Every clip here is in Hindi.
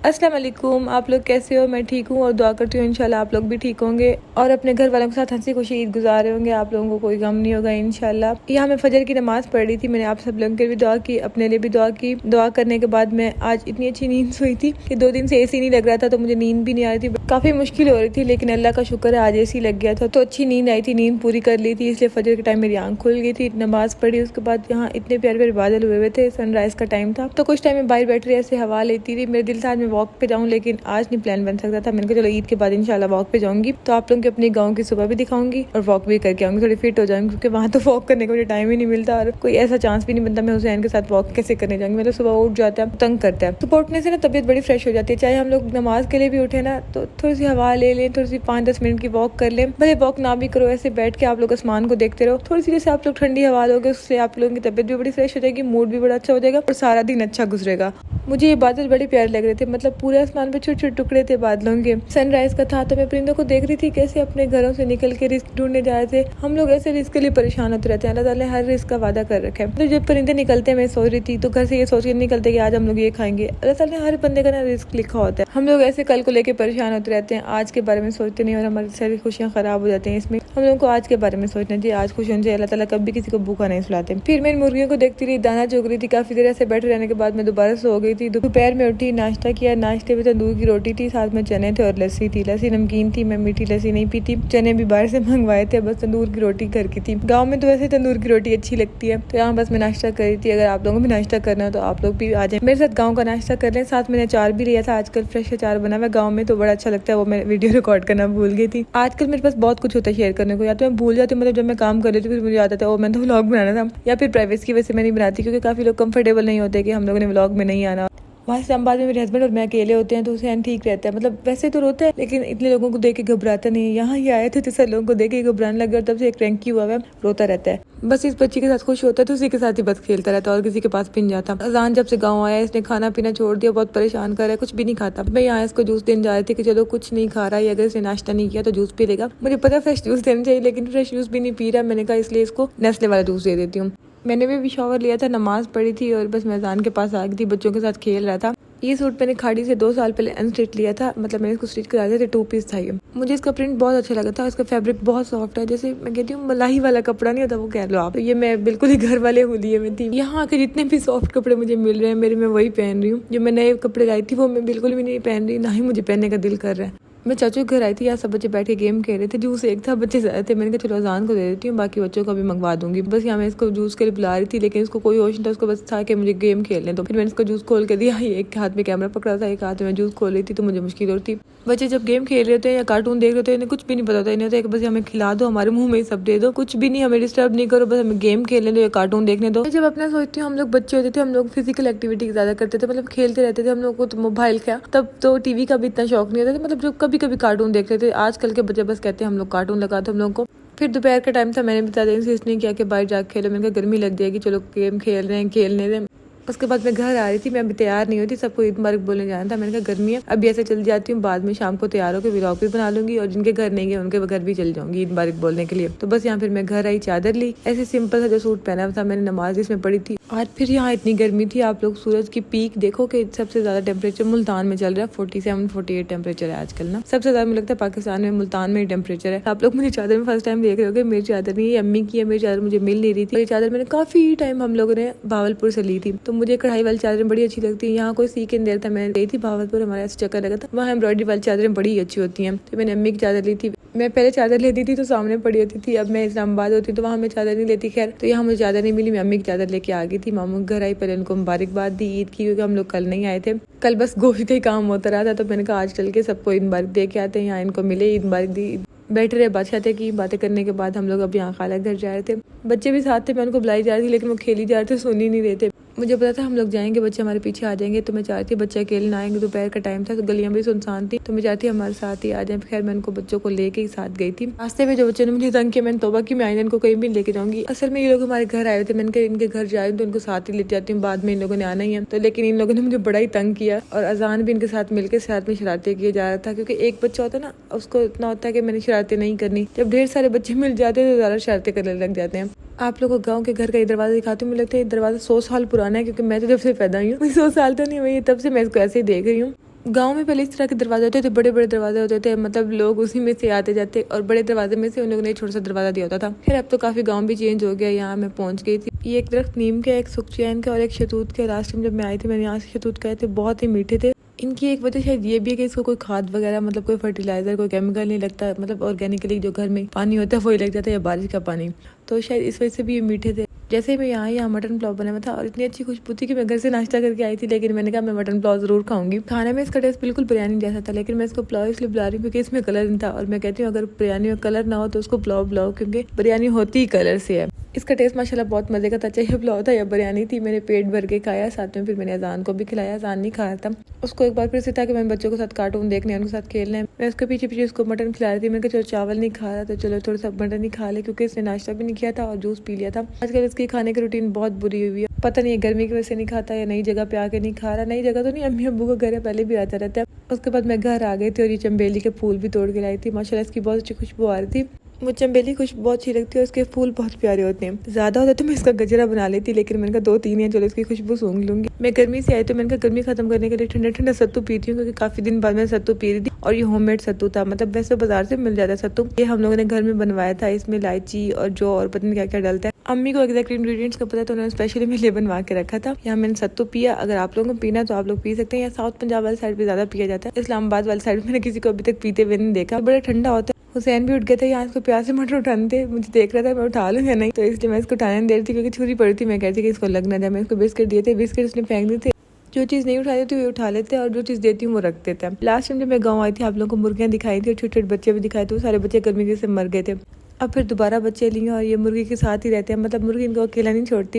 अस्सलाम वालेकुम। आप लोग कैसे हो? मैं ठीक हूँ और दुआ करती हूँ इंशाल्लाह आप लोग भी ठीक होंगे और अपने घर वालों के साथ हंसी खुशी ईद गुजार रहे होंगे। आप लोगों को कोई गम नहीं होगा इंशाल्लाह। यहाँ मैं फजर की नमाज पढ़ रही थी। मैंने आप सब लोगों के लिए भी दुआ की, अपने लिए भी दुआ की। दुआ करने के बाद मैं आज इतनी अच्छी नींद सोई थी कि 2 दिन से एसी नहीं लग रहा था तो मुझे नींद भी नहीं आ रही थी। काफी मुश्किल हो रही थी लेकिन अल्लाह का शुक्र है आज एसी लग गया था तो अच्छी नींद आई थी। नींद पूरी कर ली थी इसलिए फजर के टाइम मेरी आंख खुल गई थी। नमाज पढ़ी, उसके बाद यहाँ इतने प्यारे प्यारे बादल हुए हुए थे। सनराइज का टाइम था तो कुछ टाइम में बाहर बैठ रही ऐसे हवा लेती थी। मेरे दिल था आज मैं वॉक पे जाऊँ लेकिन आज नहीं प्लान बन सकता था। मैंने कहा चलो ईद के बाद इंशाल्लाह वॉक पे जाऊंगी तो आप लोगों के अपने गांव की सुबह भी दिखाऊंगी और वॉक भी करके आऊंगी, थोड़ी फिट हो जाऊंगी क्योंकि वहाँ तो वॉक करने का मुझे टाइम ही नहीं मिलता और कोई ऐसा चांस भी नहीं बनता मैं हुसैन के साथ वॉक कैसे करने जाऊंगी। मतलब सुबह उठ जाता है, तंग करता है। सुबह उठने से ना तबीयत बड़ी फ्रेश हो जाती है। चाहे हम लोग नमाज के लिए भी उठे ना तो थोड़ी सी हवा ले लें, थोड़ी सी 5-10 मिनट की वॉक कर लें। भले वॉक ना भी करो, ऐसे बैठ के आप लोग आसमान को देखते रहो। थोड़ी सी जैसे आप लोग ठंडी हवा लोगे उससे आप लोगों की तबीयत भी बड़ी फ्रेश हो जाएगी, मूड भी बड़ा अच्छा हो जाएगा और सारा दिन अच्छा गुजरेगा। मुझे ये बादल बड़े प्यारे लग रहे थे, मतलब पूरे आसमान पे छोटे छोटे टुकड़े थे बादलों के। सनराइज का था तो मैं परिंदों को देख रही थी कैसे अपने घरों से निकल के रिस्क ढूंढने जा रहे थे। हम लोग ऐसे रिस्क के लिए परेशान होते रहते हैं। अल्लाह ताला ने हर रिस्क का वादा कर रखा है। तो जब परिंदे निकलते हैं मैं सोच रही थी तो घर से ये सोच के निकलते कि आज हम लोग ये खाएंगे। अल्लाह ताला ने हर बंदे का ना रिस्क लिखा होता है। हम लोग ऐसे कल को लेके परेशान होते रहते हैं, आज के बारे में सोचते नहीं और हमारी सारी खुशियां खराब हो जाती हैं। इसमें हम लोगों को आज के बारे में सोचना चाहिए, आज खुश होना चाहिए। अल्लाह ताला कभी किसी को भूखा नहीं सुलाते। फिर मैं मुर्गियों को देखती रही, दाना चुग रही थी। काफी देर ऐसे बैठे रहने के बाद मैं दोबारा सो गई थी। दोपहर में उठी, नाश्ता किया। नाश्ते में तंदूर की रोटी थी, साथ में चने थे और लस्सी थी। लस्सी नमकीन थी, मैं मीठी लस्सी नहीं पीती। चने भी बाहर से मंगवाए थे, बस तंदूर की रोटी घर की थी। गाँव में तो वैसे तंदूर की रोटी अच्छी लगती है तो यहाँ बस मैं नाश्ता कर रही थी। अगर आप लोगों को भी नाश्ता करना हो तो आप लोग भी आ जाए मेरे साथ, गाँव का नाश्ता कर लें। साथ मैंने अचार भी लिया था, आजकल फ्रेश अचार बना हुआ गाँव में तो बड़ा अच्छा लगता है। वो मैं वीडियो रिकॉर्ड करना भूल गई थी। आजकल मेरे पास बहुत कुछ होता है शेयर करने को, या तो मैं भूल जाती हूँ, मतलब जब मैं काम कर रही थी फिर मुझे याद आता है वो मैंने तो व्लॉग बनाना था, या फिर प्राइवेसी की वजह से मैं नहीं बनाती क्योंकि काफी लोग कंफर्टेबल नहीं होते कि हम लोगों ने व्लॉग में नहीं आना। वहाँ इस्लामाबाद में मेरे हस्बैंड और मैं अकेले होते हैं तो हुसैन ठीक रहता है, मतलब वैसे तो रोता है लेकिन इतने लोगों को देख के घबराता नहीं है। यहाँ ही आए थे तो सब लोगों को देख के घबराने लग गया और तब से एक रैंकी हुआ है, रोता रहता है। बस इस बच्ची के साथ खुश होता है तो उसी के साथ ही बस खेलता रहता है और किसी के पास भी नहीं जाता। अजान जब से गाँव आया इसने खाना पीना छोड़ दिया, बहुत परेशान कर रहा है, कुछ भी नहीं खाता। मैं यहाँ इसको जूस देने जा रही थी कि चलो कुछ नहीं खा रहा है, अगर इसने नाश्ता नहीं किया तो जूस पी लेगा। मुझे पता फ्रेश जूस देना चाहिए लेकिन फ्रेश जूस भी नहीं पी रहा। मैंने कहा इसलिए इसको नेस्ले वाला जूस दे देती हूँ। मैंने भी शॉवर लिया था, नमाज पढ़ी थी और बस मैं अजान के पास आ गई थी, बच्चों के साथ खेल रहा था। ये सूट मैंने खाड़ी से 2 साल पहले अनस्टिच लिया था, मतलब मैंने इसको स्टिच कराया था, 2 पीस था ये। मुझे इसका प्रिंट बहुत अच्छा लगा था, इसका फैब्रिक बहुत सॉफ्ट है, जैसे मैं कहती हूँ मलाई वाला कपड़ा नहीं होता वो कह लो आप। तो ये मैं बिल्कुल ही घर वाले हुलिये में थी। यहाँ आके जितने भी सॉफ्ट कपड़े मुझे मिल रहे हैं मेरे, मैं वही पहन रही हूँ। जो मैं नए कपड़े लाई थी वो मैं बिल्कुल भी नहीं पहन रही, ना ही मुझे पहनने का दिल कर रहा है। मैं चाचू के घर आई थी, यहाँ सब बच्चे बैठ के गेम खेल रहे थे। जूस एक था, बच्चे ज्यादा थे। मैंने कहा चलो अजान को दे देती हूँ, बाकी बच्चों को भी मंगवा दूंगी। बस यहाँ मैं इसको जूस के लिए बुला रही थी लेकिन इसको कोई होश नहीं था, उसको बस था कि मुझे गेम खेलने। तो फिर मैंने इसको जूस खोल के दिया। एक हाथ में कैमरा पकड़ा था, एक हाथ में जूस खोल रही थी तो मुझे मुश्किल होती। बच्चे जब गेम खेल रहे थे या कार्टून देख रहे थे इन्हें कुछ भी नहीं पता था। इन्हें बस हमें खिला दो, हमारे मुंह में ही सब दे दो, कुछ भी नहीं, हमें डिस्टर्ब नहीं करो, बस हमें गेम खेलने दो या कार्टून देखने दो। जब अपना सोचती हूँ हम लोग बच्चे होते थे, हम लोग फिजिकल एक्टिविटी ज्यादा करते थे, मतलब खेलते रहते थे। हम लोग को तो मोबाइल का तब तो टीवी का भी इतना शौक नहीं होता था, मतलब जब कभी कभी कार्टून देखते थे। आजकल के बच्चे बस कहते हैं हम लोग कार्टून लगा दो हम लोग को। फिर दोपहर का टाइम था, मैंने भी ज्यादा इंसिस्ट नहीं किया कि बाहर जाके खेलो। मैंने कहा गर्मी लग जाएगी, चलो गेम खेल रहे हैं, खेलने दें। उसके बाद मैं घर आ रही थी, मैं अभी तैयार नहीं हुई थी, सबको ईद मुबारक बोलने जाना था। मैंने कहा गर्मी है अभी ऐसे चल जाती हूँ, बाद में शाम को तैयार होकर व्लॉग भी बना लूंगी और जिनके घर नहीं गए उनके घर भी चल जाऊंगी ईद मुबारक बोलने के लिए। तो बस यहाँ फिर मैं घर आई, चादर ली, ऐसे सिंपल सा जो सूट पहना था मैंने, नमाज इसमें पढ़ी थी। आज फिर यहाँ इतनी गर्मी थी, आप लोग सूरज की पीक देखो कि सबसे ज्यादा टेम्परेचर मुल्तान में चल रहा है, 47-48 टेम्परेचर है आजकल ना। सबसे ज्यादा मुझे लगता है पाकिस्तान में मुल्तान में ही टेम्परेचर है। आप लोग मेरी चादर में फर्स्ट टाइम देख रहे होगे, मेरी चादर नहीं, ये अम्मी की है। मेरी चादर मुझे मिल नहीं रही थी। ये चादर मैंने काफी टाइम हम लोगों ने भावलपुर से ली थी, तो मुझे कढ़ाई वाली चादर बड़ी अच्छी लगती है। यहाँ कोई सीख नहीं देता। मैं गई थी भावलपुर, हमारा ऐसा चक्कर लगा था, वहाँ एम्ब्रॉयडरी वाली चादरें बड़ी अच्छी होती हैं, तो मैंने अम्मी की चादर ली थी। मैं पहले चादर लेती थी तो सामने पड़ी होती थी, अब मैं इस्लामाबाद होती तो वहाँ मैं चादर नहीं लेती। खैर तो यहाँ मुझे चादर नहीं मिली, मैं अम्मी की चादर लेके आ गई थी। मामू घर आई, पहले उनको मुबारकबाद दी ईद की, क्योंकि हम लोग कल नहीं आए थे, कल बस गोश्त का ही काम होता रहा था। तो मैंने कहा आज चल के सबको ईद मुबारक दे के आते हैं, यहाँ इनको मिले, ईद मुबारक दी। बैठे रहे, बादशाह की बातें करने के बाद हम लोग अब यहाँ खाला घर जा रहे थे। बच्चे भी साथ थे, मैं उनको बुलाई जा रही थी लेकिन वो खेली जा रहे थे, सुन ही नहीं रहे थे। मुझे पता था हम लोग जाएंगे, बच्चे हमारे पीछे आ जाएंगे, तो मैं चाहती बच्चे अकेले ना आएंगे। दोपहर का टाइम था तो गलियां भी सुनसान थी, तो मैं चाहती हमारे साथ ही आ जाए। खैर मैं उनको बच्चों को लेके ही साथ गई थी। रास्ते में जो बच्चों ने मुझे तंग किया, मैंने तौबा की मैं आइंदा इनको कहीं भी लेके जाऊंगी। असल में ये लोग हमारे घर आए थे, मैंने कहा इनके घर जाए तो इनको साथ ही ले जाती हूँ, बाद में इन लोगों ने आना ही है। तो लेकिन इन लोगों ने मुझे बड़ा ही तंग किया और अजान भी इनके साथ मिलकर साथ में शरारतें किए जा रहा था, क्योंकि एक बच्चा होता है ना उसको इतना होता है कि मैंने शरारतें नहीं करनी। जब ढेर सारे बच्चे मिल जाते हैं तो ज्यादा शरारतें करने लग जाते हैं। आप लोगों को गांव के घर का ये दरवाजा दिखाती हूँ, मुझे लगता है ये दरवाजा 100 साल पुराना है, क्योंकि मैं तो जब से पैदा हुई हूँ 100 साल तो नहीं हुई, तब से मैं इसको ऐसे ही देख रही हूँ। गांव में पहले इस तरह के दरवाजे होते थे, बड़े बड़े दरवाजे होते थे, मतलब लोग उसी में से आते जाते और बड़े दरवाजे में से उन लोगों ने छोटा सा दरवाजा दिया होता था। फिर अब तो काफी गांव भी चेंज हो गया। यहाँ मैं पहुंच गई थी। ये एक दरख्त नीम के, एक सुखचैन के और एक शतूत के। लास्ट टाइम जब मैं आई थी मैंने यहाँ से शतूत खाए थे, बहुत ही मीठे थे। इनकी एक वजह शायद ये भी है कि इसको कोई खाद वगैरह, मतलब कोई फर्टिलाइजर, कोई केमिकल नहीं लगता, मतलब ऑर्गेनिकली जो घर में पानी होता है वही लग जाता है या बारिश का पानी, तो शायद इस वजह से भी ये मीठे थे। जैसे मैं यहाँ मटन पुलाव बना हुआ था और इतनी अच्छी खुशबू थी कि मैं घर से नाश्ता करके आई थी, लेकिन मैंने कहा मैं मटन पुलाव जरूर खाऊंगी। खाने में इसका टेस्ट बिल्कुल बिरयानी जैसा था, लेकिन मैं इसको पुलाव इसलिए बुला रही हूँ क्योंकि इसमें कलर नहीं था। और मैं कहती हूँ अगर बिरयानी में कलर ना हो तो उसको पुलाव बुलाओ, क्योंकि बिरयानी होती ही कलर से है। इसका टेस्ट माशाल्लाह बहुत मजे का था, चाहे पुलाव था या बिरयानी थी। मैंने पेट भर के खाया, साथ में फिर मैंने अजान को भी खिलाया। अजान नहीं खाया था, उसको एक बार फिर से था कि मैं बच्चों के साथ कार्टून देखने, उनके साथ खेलना है। मैं उसके पीछे पीछे उसको मटन खिला रही थी। मैं चलो चावल नहीं खा रहा तो चलो थोड़ा सा मटन ही खा ले, क्योंकि इसने नाश्ता भी नहीं किया था और जूस पी लिया था। आजकल इसकी खाने की रूटीन बहुत बुरी हुई है, पता नहीं गर्मी की वजह से नहीं खाता या नई जगह पे आके नहीं खा रहा। नई जगह तो नहीं, अम्मी अब्बू का घर है, पहले भी आता रहता है। उसके बाद मैं घर आ गई थी और ये चंबेली के फूल भी तोड़ के लाई थी। माशाल्लाह इसकी बहुत अच्छी खुशबू आ रही थी। मुझे चंबेली खुशबू बहुत अच्छी लगती है और इसके फूल बहुत प्यारे होते हैं। ज्यादा होता तो मैं इसका गजरा बना लेती, लेकिन मैंने कहा 2-3 है, चलो इसकी खुशबू सूंघ लूंगी। मैं गर्मी से आई तो मैंने कहा गर्मी खत्म करने के लिए ठंडा ठंडा सत्तू पीती हूँ, क्योंकि काफी दिन बाद मैं सत्तू पी रही थी। और ये होममेड सत्तू था, मतलब वैसे बाजार से मिल जाता है सत्तू, ये हम लोगों ने घर में बनवाया था। इसमें इलायची और जौ और पता नहीं क्या क्या डलता है। अम्मी को एग्जैक्ट इंग्रेडिएंट्स का पता, तो उन्होंने स्पेशली मेरे लिए बनवा के रखा था। यहाँ मैंने सत्तू पिया। अगर आप लोगों को पीना तो आप लोग पी सकते हैं। यहाँ साउथ पंजाब वाली साइड पे ज्यादा पिया जाता है, इस्लामाबाद वाली साइड मैंने किसी को अभी तक पीते हुए नहीं देखा। बड़ा ठंडा होता है। हुसैन भी उठ गए थे, यहाँ इसको प्यार से मटर उठाने थे, मुझे देख रहा था मैं उठा लूँ या नहीं, तो इसलिए मैं इसको उठाने दे रही थी, क्योंकि छुरी पड़ी थी। मैं कहती कि इसको लग ना जाए। मैं इसको बिस्किट दिए थे, बिस्किट उसने फेंक दिए थे। जो चीज़ नहीं उठा देती वो उठा लेते हैं और जो चीज़ देती हूँ वो रख देते हैं। लास्ट टाइम जब मैं गाँव आई थी आप लोगों को मुर्गियाँ दिखाई थी और छोटे छोटे बच्चे भी दिखाए थे। वो सारे बच्चे गर्मी से मर गए थे। अब फिर दोबारा बच्चे लिए और ये मुर्गी के साथ ही रहते हैं, मतलब मुर्गी इनको अकेला नहीं छोड़ती।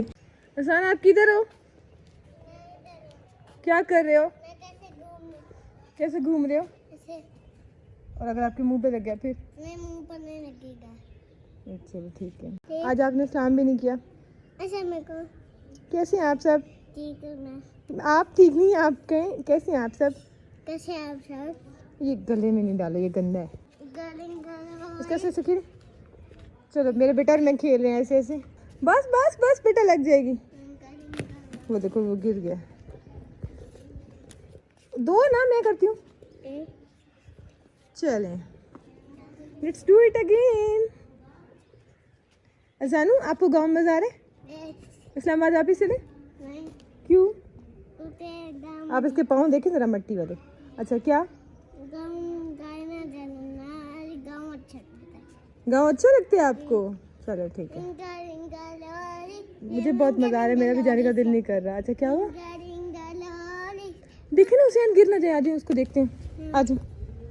हसन आप किधर हो, क्या कर रहे हो, कैसे घूम रहे हो? और अगर आपके मुंह पे लग गया फिर? मैं मुंह पर नहीं लगेगा। चलो ठीक है। आज आपने सलाम भी नहीं किया। अच्छा मेरे को कैसे हैं आप सब? ठीक हूँ मैं। आप ठीक नहीं, आप कहें कैसे हैं आप सब? कैसे आप सब? ये गले में नहीं डालो, ये गंदा है। इसका ऐसे खेल। चलो मेरे बेटा और मैं खेल रहे हैं ऐसे ऐसे। बस बस बस बेटा लग जाएगी। वो देखो वो गिर गया। दो ना, मैं करती हूँ। चलें, लेट्स डू इट अगेन। अजानू आपको गांव में मजा आ रहा है? इस्लामाबाद आप ही से नहीं। क्यों? गाँव आप इसके पाँव देखें जरा, मट्टी वाले। अच्छा क्या? गाँव अच्छा लगता है। गाँव अच्छा लगता है आपको? चलो ठीक है, मुझे बहुत मजा आ रहा है, मेरा भी जाने का दिल नहीं कर रहा। अच्छा क्या हुआ? देखे ना हुसैन गिर ना जाए, आज उसको देखते हैं। आज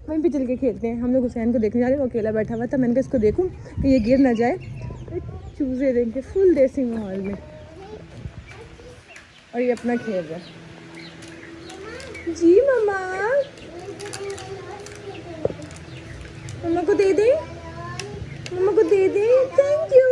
वहीं पे चल के खेलते हैं। हम लोग हुसैन को देखने जा रहे हैं, वो अकेला बैठा हुआ था। मैंने कहा इसको देखूं कि ये गिर ना जाए। चूजे देंगे फुल देसी माहौल में, और ये अपना खेल रहा है। जी मम्मा, मम्मा को दे दे, मम्मा को दे दे, थैंक यू।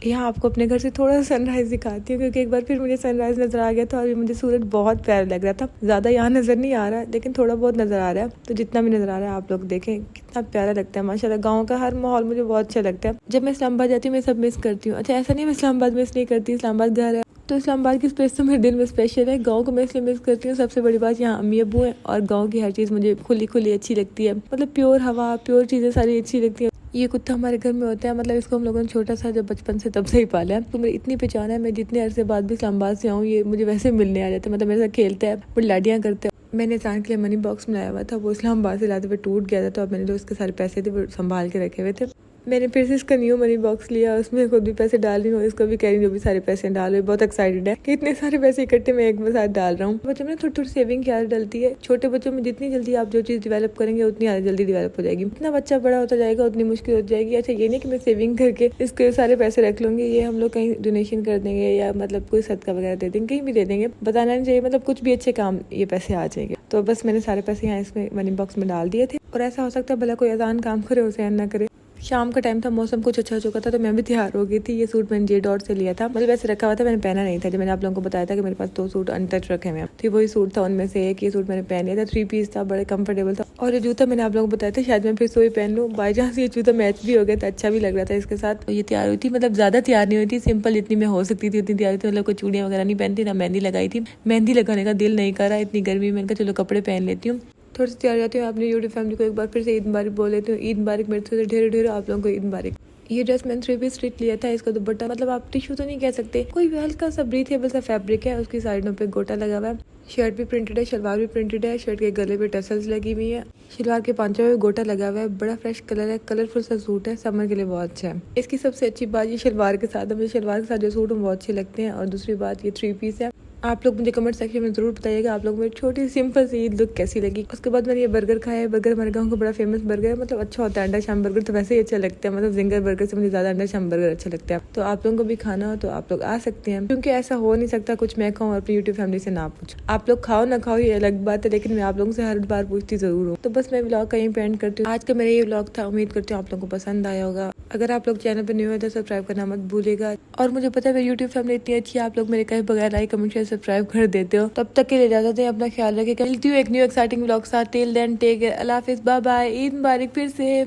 यहाँ आपको अपने घर से थोड़ा सा सनराइज दिखाती हूँ, क्योंकि एक बार फिर मुझे सनराइज नजर आ गया था और मुझे सूरज बहुत प्यारा लग रहा था। ज़्यादा यहाँ नज़र नहीं आ रहा, लेकिन थोड़ा बहुत नज़र आ रहा है। तो जितना भी नज़र आ रहा है आप लोग देखें, कितना प्यारा लगता है माशाल्लाह। गाँव का हर माहौल मुझे बहुत अच्छा लगता है। जब मैं इस्लामाबाद जाती हूँ मैं सब मिस करती हूँ। अच्छा ऐसा नहीं मैं इस्लामाबाद मिस नहीं करती, इस्लामाबाद घर है तो इस्लामाबाद की स्पेस तो मेरे दिल में स्पेशल है। गाँव को मैं इसलिए मिस करती हूँ, सबसे बड़ी बात यहाँ अम्मी अब्बू है और गाँव की हर चीज़ मुझे खुली खुली अच्छी लगती है। मतलब प्योर हवा, प्योर चीज़ें सारी अच्छी लगती है। ये कुत्ता हमारे घर में होता है, मतलब इसको हम लोगों ने छोटा सा जब बचपन से तब से ही पाला है। तो मेरी इतनी पहचान है, मैं जितने अरसे बाद भी इस्लामाबाद से आऊँ ये मुझे वैसे मिलने आ जाता है, मतलब मेरे साथ खेलता है, बड़ी लाडियाँ करते हैं। मैंने अचानक के लिए मनी बॉक्स बनाया हुआ था, वो इस्लामाबाद से लाते हुए टूट गया था, तो अब मैंने जो उसके सारे पैसे थे वो संभाल के रखे हुए थे। मैंने फिर से इसका न्यू मनी बॉक्स लिया, उसमें खुद भी पैसे डाल रही हूँ, इसको भी कह रही हूँ जो भी सारे पैसे डाल रही हूँ। बहुत एक्साइटेड है कि इतने सारे पैसे इकट्ठे मैं एक साथ डाल रहा हूँ। बच्चों में थोड़ी थोड़ी सेविंग की आदत डलती है। छोटे बच्चों में जितनी जल्दी आप जो चीज़ डेवलप करेंगे उतनी आदत जल्दी डेवलप हो जाएगी। इतना बच्चा बड़ा होता जाएगा उतनी मुश्किल हो जाएगी। अच्छा ये नहीं कि मैं सेविंग करके इसके सारे पैसे रख लूँगी, ये हम लोग कहीं डोनेशन कर देंगे या मतलब कोई सदका वगैरह दे देंगे, कहीं भी दे देंगे, बताना नहीं चाहिए, मतलब कुछ भी अच्छे काम ये पैसे आ जाएंगे। तो बस मैंने सारे पैसे यहाँ इसमें मनी बॉक्स में डाल दिए थे। और ऐसा हो सकता है भला कोई अजान काम करे हुसैन ना करे। शाम का टाइम था, मौसम कुछ अच्छा हो चुका था, तो मैं भी तैयार हो गई थी। ये सूट मैंने जे डॉट से लिया था, मतलब वैसे रखा हुआ था, मैंने पहना नहीं था। जब मैंने आप लोगों को बताया था कि मेरे पास 2 सूट अनटच रखे हुए हैं, तो वही सूट था उनमें से एक। ये सूट मैंने पहन लिया था, 3 पीस था, बड़े कंफर्टेबल था। और ये जूता मैंने आप लोगों को बताया था शायद मैं फिर से वही पहन लूँ। बाई चांस ये जूता मैच भी हो गया था, अच्छा भी लग रहा था इसके साथ। तो ये तैयार हुई थी, मतलब ज्यादा तैयार नहीं हुई थी, सिंपल जितनी मैं हो सकती थी उतनी तैयार हुई थी। मतलब कोई चूड़ियाँ वगैरह नहीं पहनती, ना मेहंदी लगाई थी। मेहंदी लगाने का दिल नहीं करा, इतनी गर्मी में, चलो कपड़े पहन लेती हूँ। थोड़ी सी तैयार जाती हूँ अपनी यूट्यूब फैमिली को एक बार फिर से ईद मुबारक बोल लेती हूँ। ईद मुबारक मेरे से ढेर ढेर आप लोगों को ईद मुबारक। ये ड्रेस मैंने 3 पीस स्ट्रिट लिया था। इसका दुपट्टा मतलब आप टिश्यू तो नहीं कह सकते, कोई भी हल्का सा ब्रीथेबल सा फैब्रिक है। उसकी साइडों पे गोटा लगा हुआ है। शर्ट भी प्रिंटेड है, शलवार भी प्रिंटेड है। शर्ट के गले पे टसल्स लगी हुई है। शलवार के पांचों में गोटा लगा हुआ है। बड़ा फ्रेश कलर है, कलरफुल सा सूट है, समर के लिए बहुत अच्छा है। इसकी सबसे अच्छी बात ये शलवार के साथ, मुझे शलवार के साथ जो सूट बहुत अच्छे लगते हैं। और दूसरी बात ये 3 पीस है। आप लोग मुझे कमेंट सेक्शन में जरूर बताइएगा आप लोग मेरी छोटी सिंपल सी ईद लुक कैसी लगी। उसके बाद मैंने ये बर्गर खाया है। बर्गर हमारे गांव का बड़ा फेमस बर्गर है, मतलब अच्छा होता है। अंडा शाम बर्गर तो वैसे ही अच्छा लगता है, मतलब जिंगर बर्गर से मुझे ज्यादा अंडा शाम बर्गर अच्छा लगता है। तो आप लोगों को भी खाना हो तो आप लोग आ सकते हैं, क्योंकि ऐसा हो नहीं सकता कुछ मैं खाऊं और अपनी यूट्यूब फैमिली से ना पूछूं। आप लोग खाओ ना खाओ ये अलग बात है, लेकिन मैं आप लोगों से हर बार पूछती जरूर हूँ। तो बस मैं व्लॉग कहीं पे एंड करती हूँ। आज का मेरा ये व्लॉग था, उम्मीद करती हूँ आप लोगों को पसंद आया होगा। अगर आप लोग चैनल पर न्यू है तो सब्सक्राइब करना मत भूलिएगा। और मुझे पता है मेरी यूट्यूब फैमिली इतनी अच्छी है, आप लोग मेरे कहे बगैर लाइक कमेंट शेयर सब्सक्राइब कर देते हो। तब तक के लिए इजाजत है, अपना ख्याल रखें। मिलती हूँ एक न्यू एक्साइटिंग व्लॉग साथ। टिल देन टेक केयर, अल्लाह हाफिज, बाय बाय, ईद मुबारक फिर से।